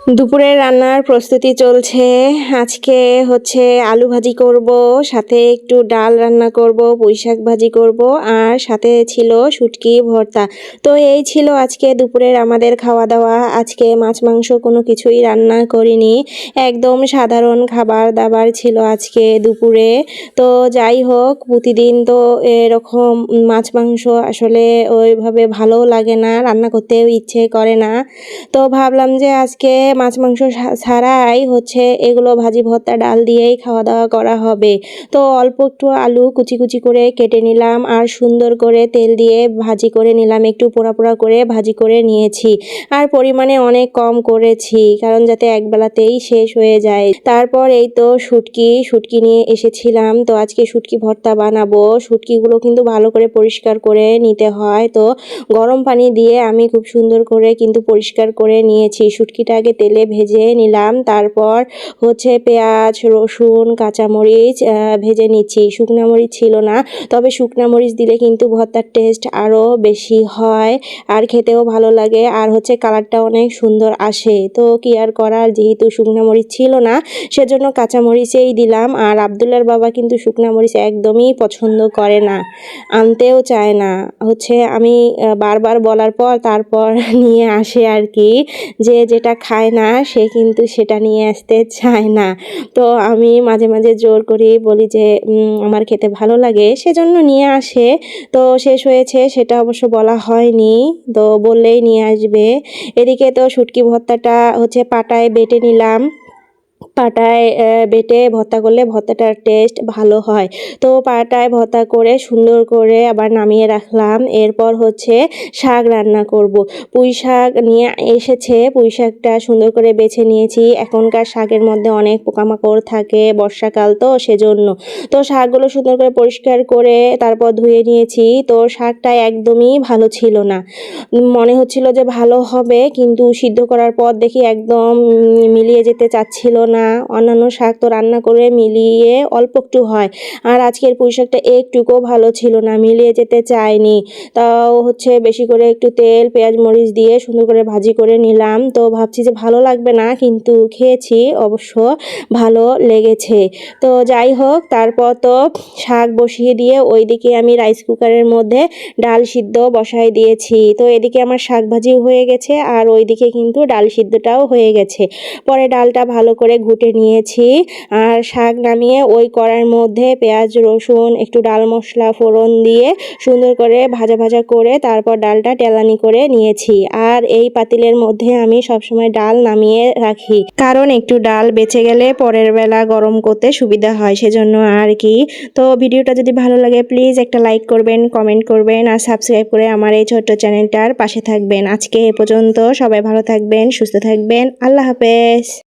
দুপুরের রান্নার প্রস্তুতি চলছে। আজকে হচ্ছে আলু ভাজি করব, সাথে একটু ডাল রান্না করব, পুঁইশাক ভাজি করব, আর সাথে ছিল শুটকি ভর্তা। তো এই ছিল আজকে দুপুরের আমাদের খাওয়া দাওয়া। আজকে মাছ মাংস কোনো কিছুই রান্না করিনি, একদম সাধারণ খাবার দাবার ছিল আজকে দুপুরে। তো যাই হোক, প্রতিদিন তো এরকম মাছ মাংস আসলে ওইভাবে ভালোও লাগে না, রান্না করতেও ইচ্ছে করে না। তো ভাবলাম যে আজকে মাছ মাংস ছাড়াই হচ্ছে এগুলো ভাজি ভর্তা ডাল দিয়েই খাওয়া দাওয়া করা হবে। তো অল্প একটু আলু কুচি কুচি করে কেটে নিলাম, আর সুন্দর করে তেল দিয়ে ভাজি করে নিলাম, একটু পোড়া পোড়া করে ভাজি করে নিয়েছি। আর পরিমাণে অনেক কম করেছি, কারণ যাতে একবেলাতেই শেষ হয়ে যায়। তারপর এই তো শুটকি নিয়ে এসেছিলাম। তো আজকে শুটকি ভর্তা বানাবো। শুটকিগুলো কিন্তু ভালো করে পরিষ্কার করে নিতে হয়। তো গরম পানি দিয়ে আমি খুব সুন্দর করে কিন্তু পরিষ্কার করে নিয়েছি। শুটকিটা আগে তেলে ভেজে নিলাম, তারপর হচ্ছে পেঁয়াজ, রসুন, কাঁচামরিচ ভেজে নিচ্ছি। শুকনো মরিচ ছিল না, তবে শুকনো মরিচ দিলে কিন্তু ভর্তার টেস্ট আরও বেশি হয়, আর খেতেও ভালো লাগে, আর হচ্ছে কালারটা অনেক সুন্দর আসে। তো কি আর করার, যেহেতু শুকনো মরিচ ছিল না সেজন্য কাঁচামরিচেই দিলাম। আর আবদুল্লার বাবা কিন্তু শুকনো মরিচ একদমই পছন্দ করে না, আনতেও চায় না। হচ্ছে আমি বারবার বলার পর তারপর নিয়ে আসে আর কি। যে যেটা খায় না সে কিন্তু সেটা নিয়ে আসতে চায় না। তো আমি মাঝে মাঝে জোর করি, বলি যে আমার খেতে ভালো লাগে, সেজন্য নিয়ে আসে। তো শেষ হয়েছে সেটা অবশ্য বলা হয়নি, তো বললেই নিয়ে আসবে। এদিকে তো শুটকি ভর্তাটা হচ্ছে পাটায় বেটে নিলাম। পাটায় বেটে ভর্তা করলে ভর্তাটার টেস্ট ভালো হয়। তো পাটায় ভর্তা করে সুন্দর করে আবার নামিয়ে রাখলাম। এরপর হচ্ছে শাক রান্না করব। পুঁই শাক নিয়ে এসেছে, পুঁই শাকটা সুন্দর করে বেছে নিয়েছি। এখনকার শাকের মধ্যে অনেক পোকামাকড় থাকে, বর্ষাকাল তো সেজন্য। তো শাকগুলো সুন্দর করে পরিষ্কার করে তারপর ধুয়ে নিয়েছি। তো শাকটা একদমই ভালো ছিল না, মনে হচ্ছিল যে ভালো হবে, কিন্তু সিদ্ধ করার পর দেখি একদম মিলিয়ে যেতে চাচ্ছিল না। অন্যান্য শাক তো রান্না করে মিলিয়ে অল্প একটু হয়, আর আজকের পুঁই শাকটা একটুকুও ভালো ছিল না, মিলিয়ে যেতে চায়নি। তাও হচ্ছে বেশি করে একটু তেল পেঁয়াজ মরিচ দিয়ে সুন্দর করে ভাজি করে নিলাম। তো ভাবছি যে ভালো লাগবে না, কিন্তু খেয়েছি অবশ্য ভালো লেগেছে। তো যাই হোক, তারপর তো শাক বসিয়ে দিয়ে ওইদিকে আমি রাইস কুকারের মধ্যে ডাল সিদ্ধ বসাই দিয়েছি। তো এদিকে আমার শাক ভাজিও হয়ে গেছে, আর ওইদিকে কিন্তু ডাল সিদ্ধটাও হয়ে গেছে। পরে ডালটা ভালো করে ঘুটে নিয়েছি, আর শাক নামিয়ে ওই কড়াইয়ের মধ্যে পেঁয়াজ রসুন একটু ডাল মশলা ফোড়ন দিয়ে সুন্দর করে ভাজা ভাজা করে তারপর ডালটা টেলানি করে নিয়েছি। আর এই পাতিলের মধ্যে আমি সবসময় ডাল নামিয়ে রাখি, কারণ একটু ডাল বেঁচে গেলে পরের বেলা গরম করতে সুবিধা হয়, সেজন্য আর কি। তো ভিডিওটা যদি ভালো লাগে প্লিজ একটা লাইক করবেন, কমেন্ট করবেন, আর সাবস্ক্রাইব করে আমার এই ছোট্ট চ্যানেলটার পাশে থাকবেন। আজকে এ পর্যন্ত, সবাই ভালো থাকবেন, সুস্থ থাকবেন, আল্লাহ হাফেজ।